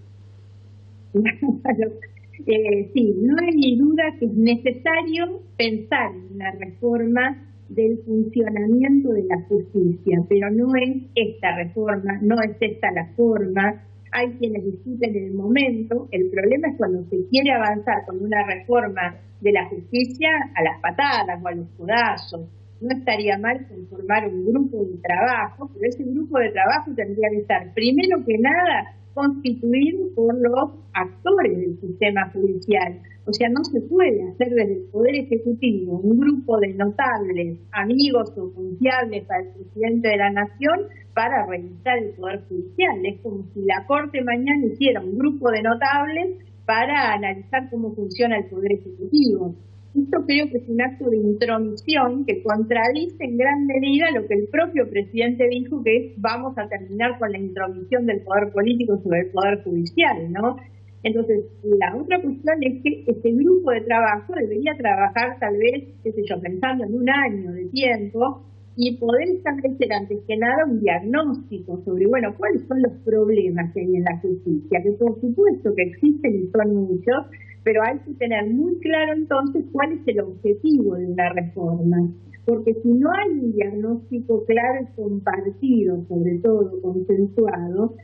Sí, no hay duda que es necesario pensar en una reforma del funcionamiento de la justicia, pero no es esta reforma, no es esta la forma. Hay quienes discuten en el momento. El problema es cuando se quiere avanzar con una reforma de la justicia a las patadas o a los codazos. No estaría mal conformar un grupo de trabajo, pero ese grupo de trabajo tendría que estar, primero que nada, constituido por los actores del sistema judicial. O sea, no se puede hacer desde el Poder Ejecutivo un grupo de notables, amigos o confiables para el presidente de la Nación para revisar el Poder Judicial. Es como si la Corte mañana hiciera un grupo de notables para analizar cómo funciona el Poder Ejecutivo. Esto creo que es un acto de intromisión que contradice en gran medida lo que el propio presidente dijo, que es vamos a terminar con la intromisión del poder político sobre el poder judicial, ¿no? Entonces, la otra cuestión es que este grupo de trabajo debería trabajar tal vez, qué sé yo, pensando en un año de tiempo y poder establecer antes que nada un diagnóstico sobre, bueno, cuáles son los problemas que hay en la justicia, que por supuesto que existen y son muchos, pero hay que tener muy claro entonces cuál es el objetivo de una reforma, porque si no hay un diagnóstico claro y compartido, sobre todo consensuado,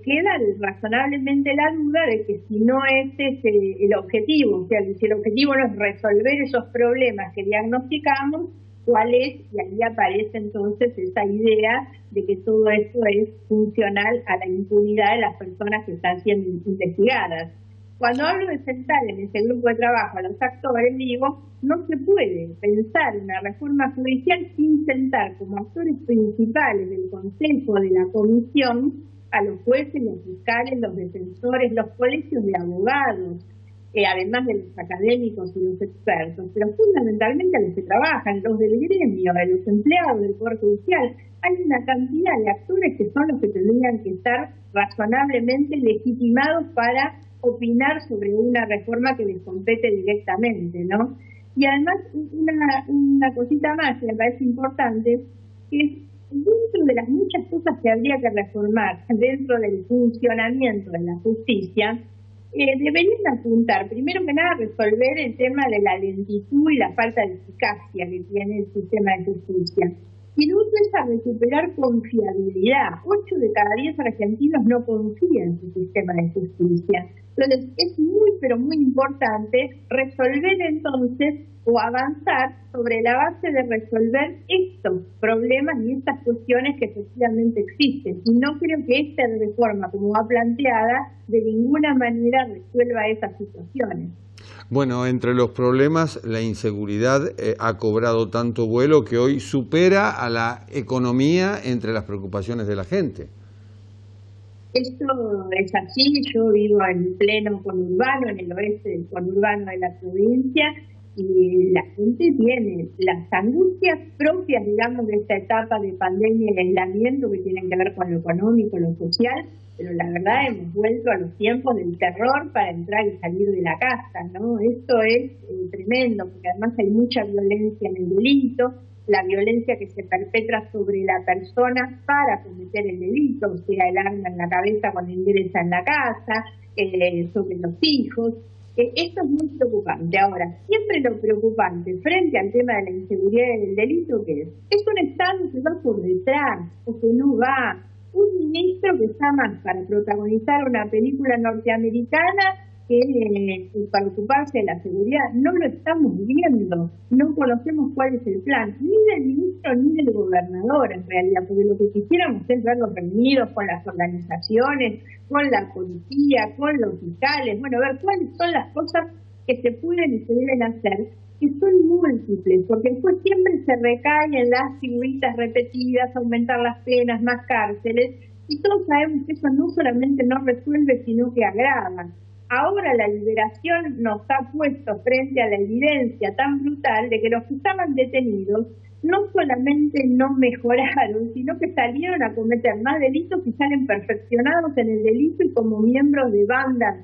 queda razonablemente la duda de que si no es ese el objetivo, o sea, si el objetivo no es resolver esos problemas que diagnosticamos, cuál es, y ahí aparece entonces esa idea de que todo esto es funcional a la impunidad de las personas que están siendo investigadas. Cuando hablo de sentar en ese grupo de trabajo a los actores, digo, no se puede pensar una reforma judicial sin sentar como actores principales del Consejo, de la Comisión, a los jueces, los fiscales, los defensores, los colegios de abogados, además de los académicos y los expertos, pero fundamentalmente a los que trabajan, los del gremio, a los empleados del Poder Judicial. Hay una cantidad de actores que son los que tendrían que estar razonablemente legitimados para opinar sobre una reforma que les compete directamente, ¿no? Y además, una cosita más que me parece importante, que es dentro de las muchas cosas que habría que reformar dentro del funcionamiento de la justicia, deberían apuntar, primero que nada, a resolver el tema de la lentitud y la falta de eficacia que tiene el sistema de justicia. Y lo otro es a recuperar confiabilidad. 8 de cada 10 argentinos no confían en su sistema de justicia. Entonces, es muy, pero muy importante resolver entonces o avanzar sobre la base de resolver estos problemas y estas cuestiones que efectivamente existen. Y no creo que esta reforma, como va planteada, de ninguna manera resuelva esas situaciones. Bueno, entre los problemas, la inseguridad ha cobrado tanto vuelo que hoy supera a la economía entre las preocupaciones de la gente. Esto es así, yo vivo en pleno conurbano, en el oeste del conurbano de la provincia, y la gente tiene las angustias propias, digamos, de esta etapa de pandemia y aislamiento que tienen que ver con lo económico, lo social, pero la verdad hemos vuelto a los tiempos del terror para entrar y salir de la casa, ¿no? Esto es tremendo, porque además hay mucha violencia en el delito, la violencia que se perpetra sobre la persona para cometer el delito, o sea, el arma en la cabeza cuando ingresa en la casa, sobre los hijos. Esto es muy preocupante. Ahora, siempre lo preocupante frente al tema de la inseguridad y del delito, ¿qué es? Es un Estado que va por detrás, o que no va. Un ministro que está más para protagonizar una película norteamericana que para ocuparse de la seguridad. No lo estamos viendo, no conocemos cuál es el plan, ni del ministro ni del gobernador en realidad, porque lo que quisiéramos es verlos reunidos con las organizaciones, con la policía, con los fiscales, bueno, a ver cuáles son las cosas que se pueden y se deben hacer, que son múltiples, porque después siempre se recae en las figuritas repetidas, aumentar las penas, más cárceles, y todos sabemos que eso no solamente no resuelve, sino que agrava. Ahora la liberación nos ha puesto frente a la evidencia tan brutal de que los que estaban detenidos no solamente no mejoraron, sino que salieron a cometer más delitos y salen perfeccionados en el delito y como miembros de bandas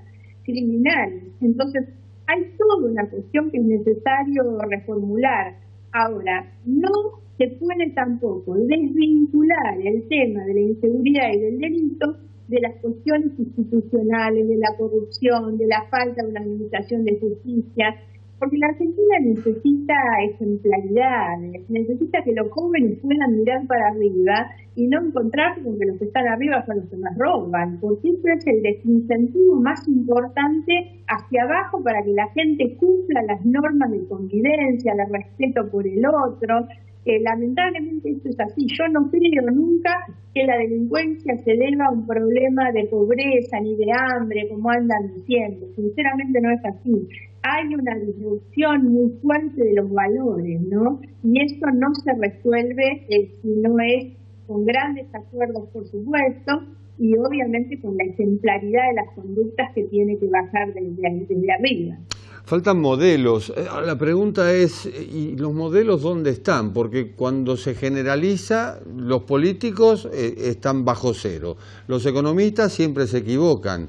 criminales. Entonces, hay toda una cuestión que es necesario reformular. Ahora, no se puede tampoco desvincular el tema de la inseguridad y del delito de las cuestiones institucionales, de la corrupción, de la falta de una administración de justicia, porque la Argentina necesita ejemplaridad, necesita que los jóvenes puedan mirar para arriba y no encontrarse con que los que están arriba son los que más roban, porque eso es el desincentivo más importante hacia abajo para que la gente cumpla las normas de convivencia, de respeto por el otro. Lamentablemente esto es así. Yo no creo nunca que la delincuencia se deba a un problema de pobreza ni de hambre, como andan diciendo. Sinceramente no es así. Hay una disrupción muy fuerte de los valores, ¿no? Y eso no se resuelve si no es con grandes acuerdos, por supuesto, y obviamente con la ejemplaridad de las conductas que tiene que bajar desde arriba. Faltan modelos. La pregunta es, ¿y los modelos dónde están? Porque cuando se generaliza, los políticos están bajo cero. Los economistas siempre se equivocan.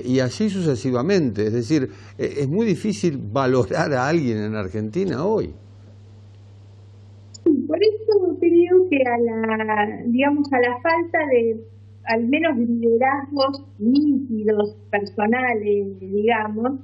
Y así sucesivamente. Es decir, es muy difícil valorar a alguien en Argentina hoy. Sí, por eso creo que a la falta de al menos liderazgos nítidos, personales, digamos,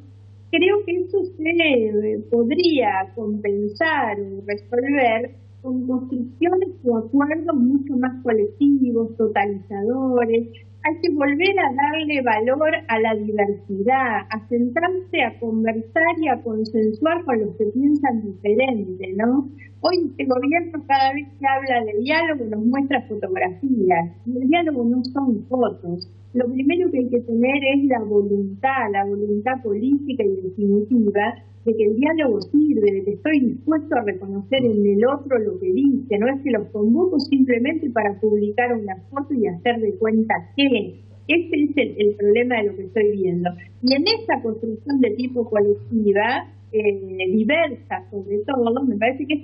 creo que eso se podría compensar o resolver con construcciones o acuerdos mucho más colectivos, totalizadores. Hay que volver a darle valor a la diversidad, a sentarse a conversar y a consensuar con los que piensan diferente, ¿no? Hoy este gobierno cada vez que habla de diálogo nos muestra fotografías, y el diálogo no son fotos. Lo primero que hay que tener es la voluntad política y definitiva de que el diálogo sirve, de que estoy dispuesto a reconocer en el otro lo que dice, no es que los convoco simplemente para publicar una foto y hacer de cuenta que. Ese es el problema de lo que estoy viendo. Y en esa construcción de tipo colectiva, diversa sobre todo, me parece que es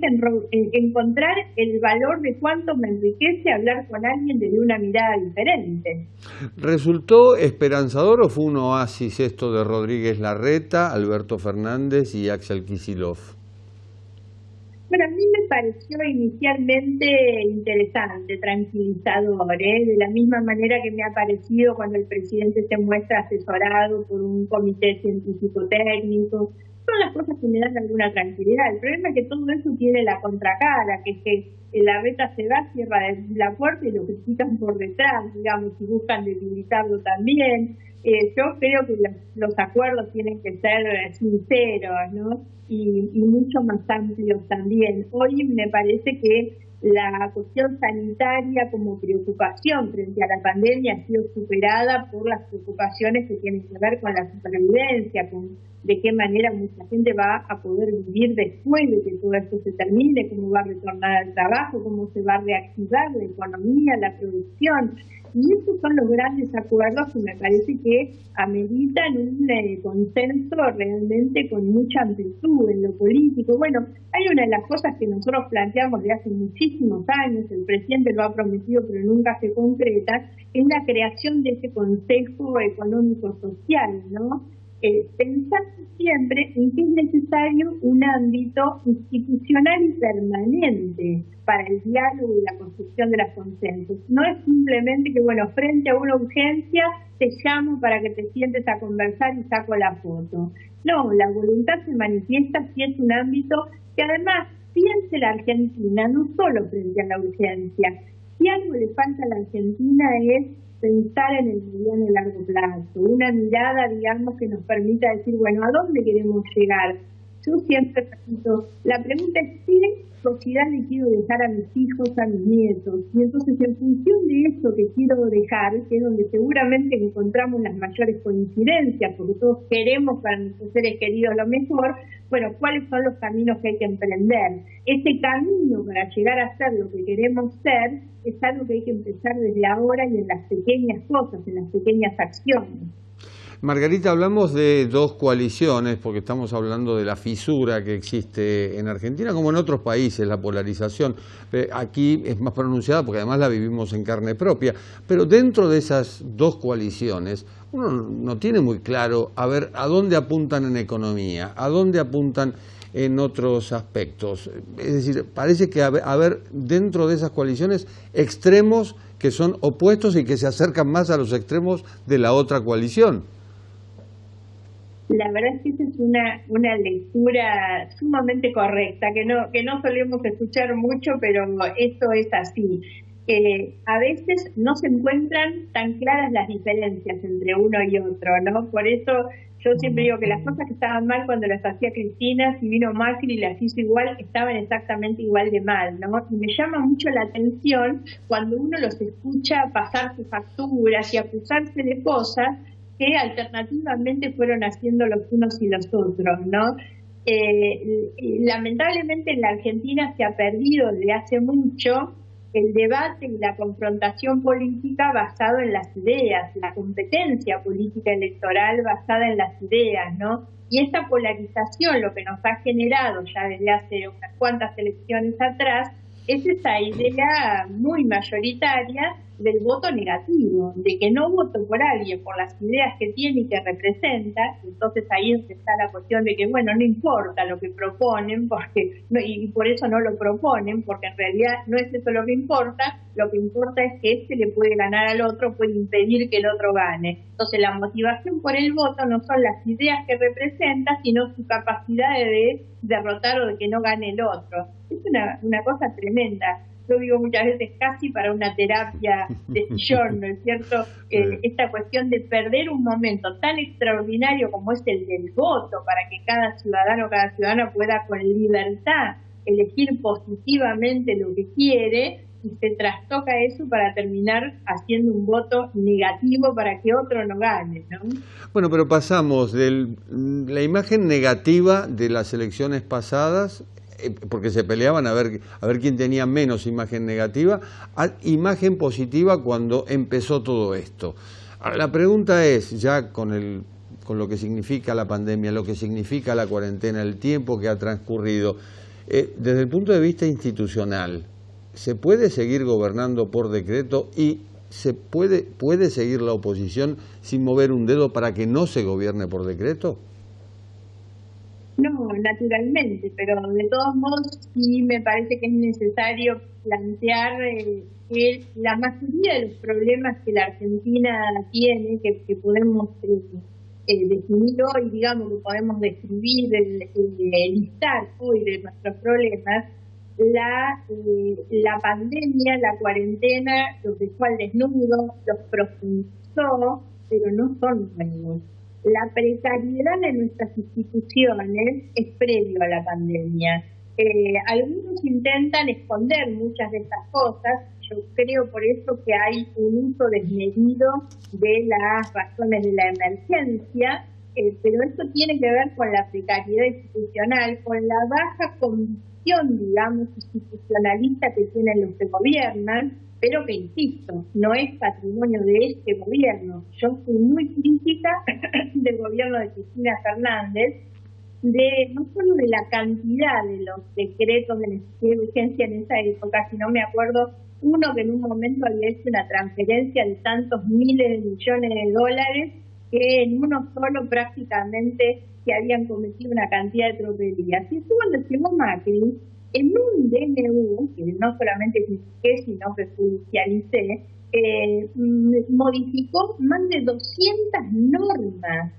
encontrar el valor de cuánto me enriquece hablar con alguien desde una mirada diferente. ¿Resultó esperanzador o fue un oasis esto de Rodríguez Larreta, Alberto Fernández y Axel Kicillof? Bueno, a mí me pareció inicialmente interesante, tranquilizador, de la misma manera que me ha parecido cuando el presidente se muestra asesorado por un comité científico-técnico. Son las cosas que me dan alguna tranquilidad. El problema es que todo eso tiene la contracara, que es que Larreta se va, cierra la puerta y lo critican por detrás, digamos, y buscan debilitarlo también. Yo creo que los acuerdos tienen que ser sinceros, ¿no? Y mucho más amplios también. Hoy me parece que la cuestión sanitaria como preocupación frente a la pandemia ha sido superada por las preocupaciones que tienen que ver con la supervivencia, con de qué manera mucha gente va a poder vivir después de que todo esto se termine, cómo va a retornar al trabajo, cómo se va a reactivar la economía, la producción. Y esos son los grandes acuerdos que me parece que ameritan un consenso realmente con mucha amplitud en lo político. Bueno, hay una de las cosas que nosotros planteamos de hace muchísimos años, el presidente lo ha prometido pero nunca se concreta, es la creación de ese Consejo Económico Social, ¿no? Pensar siempre en que es necesario un ámbito institucional y permanente para el diálogo y la construcción de los consensos. No es simplemente que, bueno, frente a una urgencia te llamo para que te sientes a conversar y saco la foto. No, la voluntad se manifiesta si es un ámbito que además piense la Argentina, no solo frente a la urgencia. Si algo le falta a la Argentina es pensar en el mediano y largo plazo, una mirada, digamos, que nos permita decir, bueno, ¿a dónde queremos llegar? Yo siempre repito, la pregunta es qué sociedad le quiero dejar a mis hijos, a mis nietos, y entonces en función de eso que quiero dejar, que es donde seguramente encontramos las mayores coincidencias, porque todos queremos para nuestros seres queridos lo mejor, bueno, ¿cuáles son los caminos que hay que emprender? Ese camino para llegar a ser lo que queremos ser es algo que hay que empezar desde ahora y en las pequeñas cosas, en las pequeñas acciones. Margarita, hablamos de dos coaliciones porque estamos hablando de la fisura que existe en Argentina, como en otros países, la polarización. Aquí es más pronunciada porque además la vivimos en carne propia. Pero dentro de esas dos coaliciones, uno no tiene muy claro a ver a dónde apuntan en economía, a dónde apuntan en otros aspectos. Es decir, parece que haber dentro de esas coaliciones extremos que son opuestos y que se acercan más a los extremos de la otra coalición. La verdad es que esa es una lectura sumamente correcta, que no solemos escuchar mucho, pero esto es así. A veces no se encuentran tan claras las diferencias entre uno y otro, ¿no? Por eso yo siempre digo que las cosas que estaban mal cuando las hacía Cristina, si vino Macri y las hizo igual, estaban exactamente igual de mal, ¿no? Y me llama mucho la atención cuando uno los escucha pasarse facturas y acusarse de cosas que alternativamente fueron haciendo los unos y los otros, ¿no? Lamentablemente en la Argentina se ha perdido desde hace mucho el debate y la confrontación política basado en las ideas, la competencia política electoral basada en las ideas, ¿no? Y esta polarización lo que nos ha generado ya desde hace unas cuantas elecciones atrás es esa idea muy mayoritaria del voto negativo, de que no voto por alguien por las ideas que tiene y que representa. Entonces ahí está la cuestión de que, bueno, no importa lo que proponen, porque y por eso no lo proponen, porque en realidad no es eso lo que importa es que este le puede ganar al otro, puede impedir que el otro gane. Entonces la motivación por el voto no son las ideas que representa, sino su capacidad de derrotar o de que no gane el otro. Es una cosa tremenda. Yo digo muchas veces casi para una terapia de sillón, ¿no es cierto? Esta cuestión de perder un momento tan extraordinario como es el del voto, para que cada ciudadano o cada ciudadana pueda con libertad elegir positivamente lo que quiere, y se trastoca eso para terminar haciendo un voto negativo para que otro no gane, ¿no? Bueno, pero pasamos de la imagen negativa de las elecciones pasadas, porque se peleaban a ver quién tenía menos imagen negativa, a imagen positiva cuando empezó todo esto. Ahora, la pregunta es, ya con lo que significa la pandemia, lo que significa la cuarentena, el tiempo que ha transcurrido, desde el punto de vista institucional, ¿se puede seguir gobernando por decreto y se puede seguir la oposición sin mover un dedo para que no se gobierne por decreto? No, naturalmente, pero de todos modos sí me parece que es necesario plantear que la mayoría de los problemas que la Argentina tiene, que podemos definir hoy, digamos, que podemos describir, listar hoy de nuestros problemas, la pandemia, la cuarentena, los dejó al desnudo, los profundizó, pero no son nuevos. La precariedad de nuestras instituciones es previo a la pandemia. Algunos intentan esconder muchas de estas cosas. Yo creo por eso que hay un uso desmedido de las razones de la emergencia, pero esto tiene que ver con la precariedad institucional, con la baja convicción, digamos, institucionalista que tienen los que gobiernan, pero que, insisto, no es patrimonio de este gobierno. Yo fui muy crítica del gobierno de Cristina Fernández, no solo de la cantidad de los decretos de necesidad de urgencia en esa época, sino me acuerdo uno que en un momento había hecho una transferencia de tantos miles de millones de dólares que en uno solo prácticamente se habían cometido una cantidad de tropelías. Y eso cuando llegó Macri, en un DNU, que no solamente critiqué, sino que judicialicé, modificó más de 200 normas.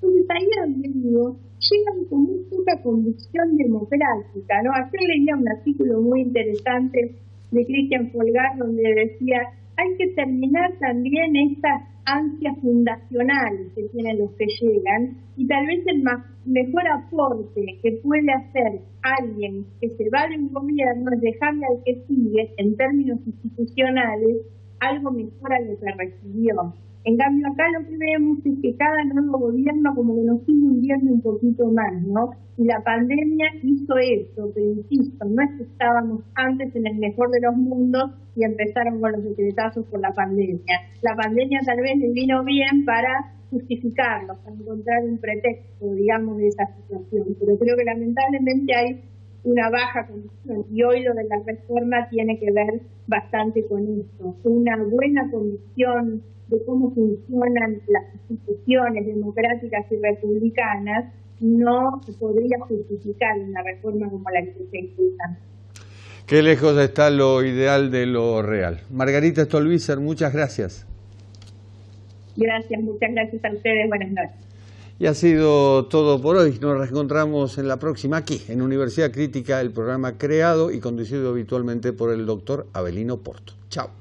Entonces ahí digo, llegan con muy poca convicción democrática, ¿no? Ayer leía un artículo muy interesante de Cristian Folgar donde decía, hay que terminar también estas ansias fundacionales que tienen los que llegan, y tal vez el mejor aporte que puede hacer alguien que se va de un gobierno es dejarle al que sigue, en términos institucionales, algo mejor a lo que recibió. En cambio, acá lo que vemos es que cada nuevo gobierno como que nos sigue hundiendo un poquito más, ¿no? Y la pandemia hizo eso, pero insisto, no es que estábamos antes en el mejor de los mundos y empezaron con los decretazos por la pandemia. La pandemia tal vez les vino bien para justificarlo, para encontrar un pretexto, digamos, de esa situación. Pero creo que lamentablemente hay una baja condición, y hoy lo de la reforma tiene que ver bastante con eso. Una buena condición de cómo funcionan las instituciones democráticas y republicanas no se podría justificar una reforma como la que se ejecuta. Qué lejos está lo ideal de lo real. Margarita Stolbizer, muchas gracias. Gracias, muchas gracias a ustedes. Buenas noches. Y ha sido todo por hoy. Nos reencontramos en la próxima aquí, en Universidad Crítica, el programa creado y conducido habitualmente por el doctor Avelino Porto. Chao.